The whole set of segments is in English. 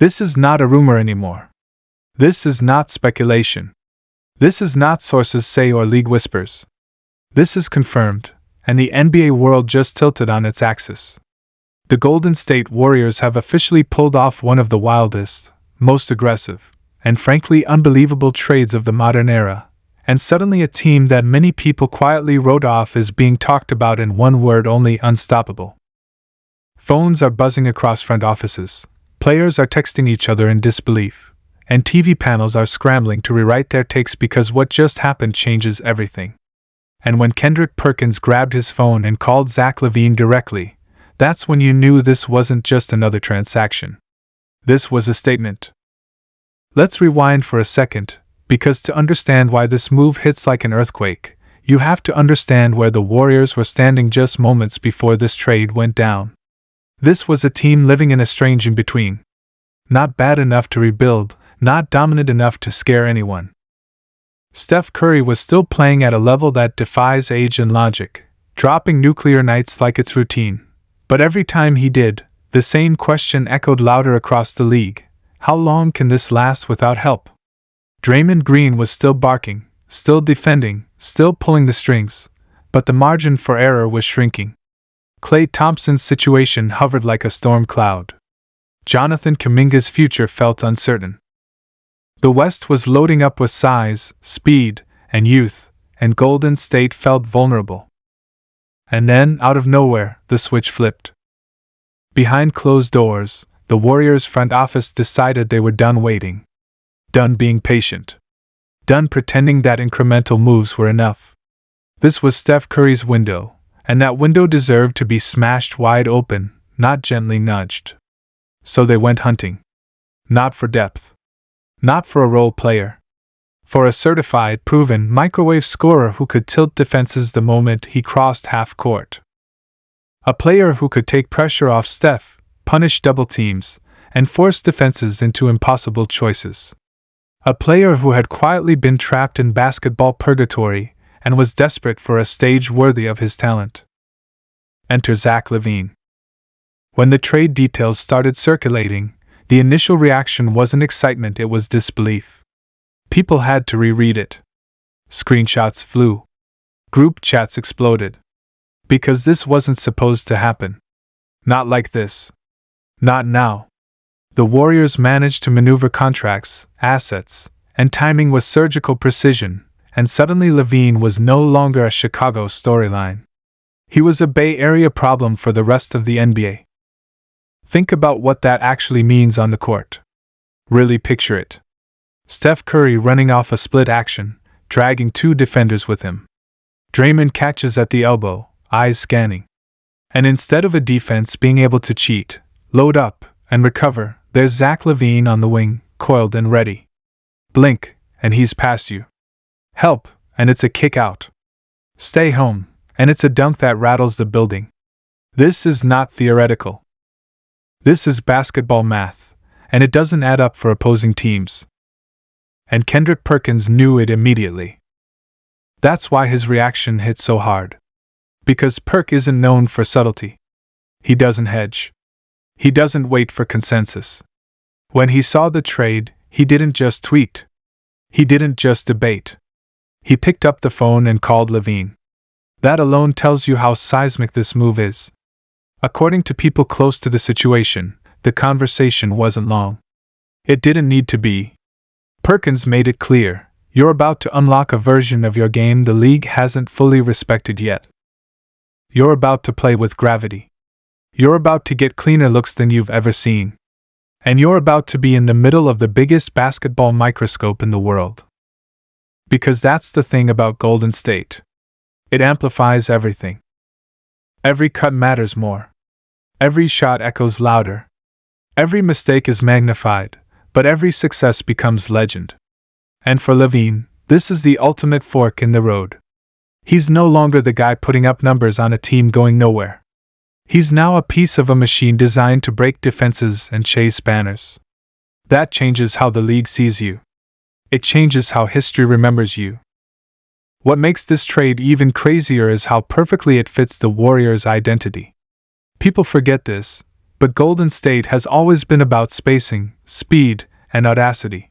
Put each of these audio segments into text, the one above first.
This is not a rumor anymore. This is not speculation. This is not sources say or league whispers. This is confirmed, and the NBA world just tilted on its axis. The Golden State Warriors have officially pulled off one of the wildest, most aggressive, and frankly unbelievable trades of the modern era, and suddenly a team that many people quietly wrote off is being talked about in one word only: unstoppable. Phones are buzzing across front offices, players are texting each other in disbelief, and TV panels are scrambling to rewrite their takes because what just happened changes everything. And when Kendrick Perkins grabbed his phone and called Zach LaVine directly, that's when you knew this wasn't just another transaction. This was a statement. Let's rewind for a second, because to understand why this move hits like an earthquake, you have to understand where the Warriors were standing just moments before this trade went down. This was a team living in a strange in-between. Not bad enough to rebuild, not dominant enough to scare anyone. Steph Curry was still playing at a level that defies age and logic, dropping nuclear nights like it's routine. But every time he did, the same question echoed louder across the league: how long can this last without help? Draymond Green was still barking, still defending, still pulling the strings, but the margin for error was shrinking. Klay Thompson's situation hovered like a storm cloud. Jonathan Kuminga's future felt uncertain. The West was loading up with size, speed, and youth, and Golden State felt vulnerable. And then, out of nowhere, the switch flipped. Behind closed doors, the Warriors' front office decided they were done waiting. Done being patient. Done pretending that incremental moves were enough. This was Steph Curry's window, and that window deserved to be smashed wide open, not gently nudged. So they went hunting. Not for depth. Not for a role player. For a certified, proven, microwave scorer who could tilt defenses the moment he crossed half court. A player who could take pressure off Steph, punish double teams, and force defenses into impossible choices. A player who had quietly been trapped in basketball purgatory and was desperate for a stage worthy of his talent. Enter Zach LaVine. When the trade details started circulating, the initial reaction wasn't excitement, it was disbelief. People had to reread it. Screenshots flew. Group chats exploded. Because this wasn't supposed to happen. Not like this. Not now. The Warriors managed to maneuver contracts, assets, and timing with surgical precision, and suddenly LaVine was no longer a Chicago storyline. He was a Bay Area problem for the rest of the NBA. Think about what that actually means on the court. Really picture it. Steph Curry running off a split action, dragging two defenders with him. Draymond catches at the elbow, eyes scanning. And instead of a defense being able to cheat, load up, and recover, there's Zach LaVine on the wing, coiled and ready. Blink, and he's past you. Help, and it's a kick out. Stay home, and it's a dunk that rattles the building. This is not theoretical. This is basketball math, and it doesn't add up for opposing teams. And Kendrick Perkins knew it immediately. That's why his reaction hit so hard. Because Perk isn't known for subtlety. He doesn't hedge. He doesn't wait for consensus. When he saw the trade, he didn't just tweet. He didn't just debate. He picked up the phone and called LaVine. That alone tells you how seismic this move is. According to people close to the situation, the conversation wasn't long. It didn't need to be. Perkins made it clear, you're about to unlock a version of your game the league hasn't fully respected yet. You're about to play with gravity. You're about to get cleaner looks than you've ever seen. And you're about to be in the middle of the biggest basketball microscope in the world. Because that's the thing about Golden State. It amplifies everything. Every cut matters more. Every shot echoes louder. Every mistake is magnified, but every success becomes legend. And for LaVine, this is the ultimate fork in the road. He's no longer the guy putting up numbers on a team going nowhere. He's now a piece of a machine designed to break defenses and chase banners. That changes how the league sees you. It changes how history remembers you. What makes this trade even crazier is how perfectly it fits the Warriors' identity. People forget this, But Golden State has always been about spacing, speed, and audacity.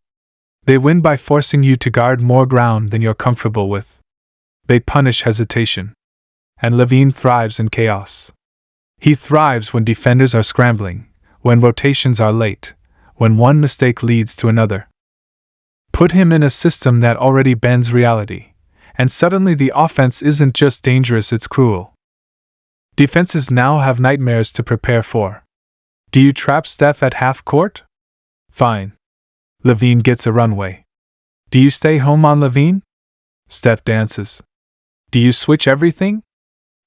They win by forcing you to guard more ground than you're comfortable with. They punish hesitation. And LaVine thrives in chaos. He thrives when defenders are scrambling, when rotations are late, when one mistake leads to another. Put him in a system that already bends reality, and suddenly the offense isn't just dangerous, it's cruel. Defenses now have nightmares to prepare for. Do you trap Steph at half court? Fine. LaVine gets a runway. Do you stay home on LaVine? Steph dances. Do you switch everything?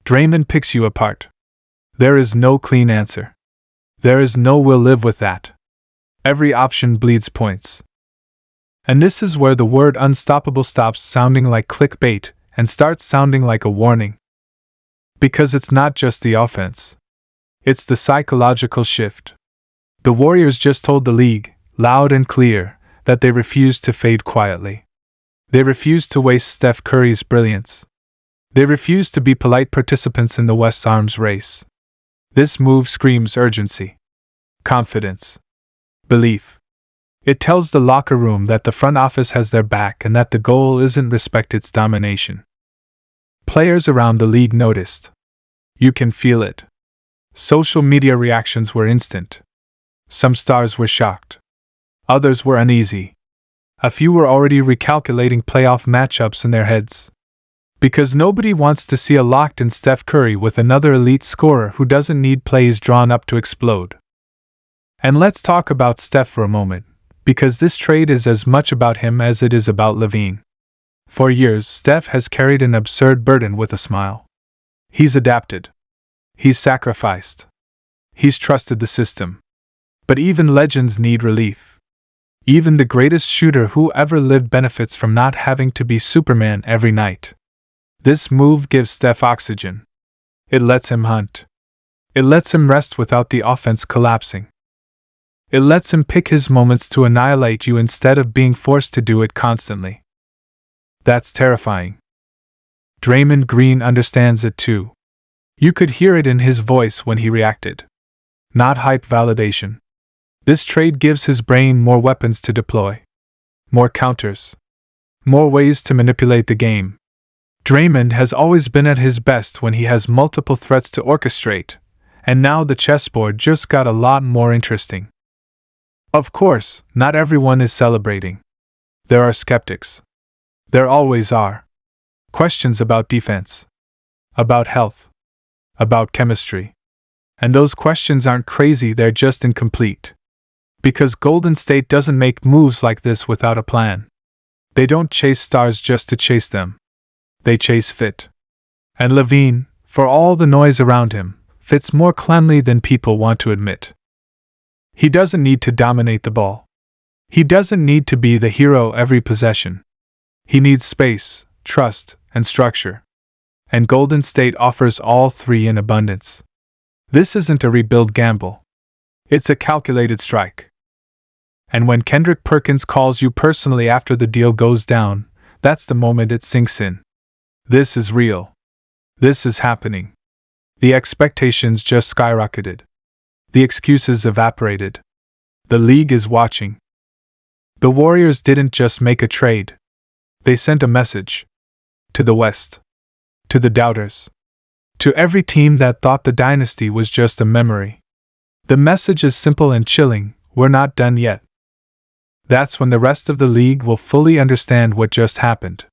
Draymond picks you apart. There is no clean answer. There is no "we'll live with that." Every option bleeds points. And this is where the word unstoppable stops sounding like clickbait and starts sounding like a warning. Because it's not just the offense. It's the psychological shift. The Warriors just told the league, loud and clear, that they refuse to fade quietly. They refuse to waste Steph Curry's brilliance. They refuse to be polite participants in the West's arms race. This move screams urgency, confidence, belief. It tells the locker room that the front office has their back and that the goal isn't respect, it's domination. Players around the league noticed. You can feel it. Social media reactions were instant. Some stars were shocked. Others were uneasy. A few were already recalculating playoff matchups in their heads. Because nobody wants to see a locked-in Steph Curry with another elite scorer who doesn't need plays drawn up to explode. And let's talk about Steph for a moment, because this trade is as much about him as it is about LaVine. For years, Steph has carried an absurd burden with a smile. He's adapted. He's sacrificed. He's trusted the system. But even legends need relief. Even the greatest shooter who ever lived benefits from not having to be Superman every night. This move gives Steph oxygen. It lets him hunt. It lets him rest without the offense collapsing. It lets him pick his moments to annihilate you instead of being forced to do it constantly. That's terrifying. Draymond Green understands it too. You could hear it in his voice when he reacted. Not hype validation. This trade gives his brain more weapons to deploy. More counters. More ways to manipulate the game. Draymond has always been at his best when he has multiple threats to orchestrate, and now the chessboard just got a lot more interesting. Of course, not everyone is celebrating. There are skeptics. There always are. Questions about defense. About health. About chemistry. And those questions aren't crazy, they're just incomplete. Because Golden State doesn't make moves like this without a plan. They don't chase stars just to chase them. They chase fit. And LaVine, for all the noise around him, fits more cleanly than people want to admit. He doesn't need to dominate the ball. He doesn't need to be the hero every possession. He needs space, trust, and structure. And Golden State offers all three in abundance. This isn't a rebuild gamble. It's a calculated strike. And when Kendrick Perkins calls you personally after the deal goes down, that's the moment it sinks in. This is real. This is happening. The expectations just skyrocketed. The excuses evaporated. The league is watching. The Warriors didn't just make a trade. They sent a message. To the West. To the doubters. To every team that thought the dynasty was just a memory. The message is simple and chilling: we're not done yet. That's when the rest of the league will fully understand what just happened.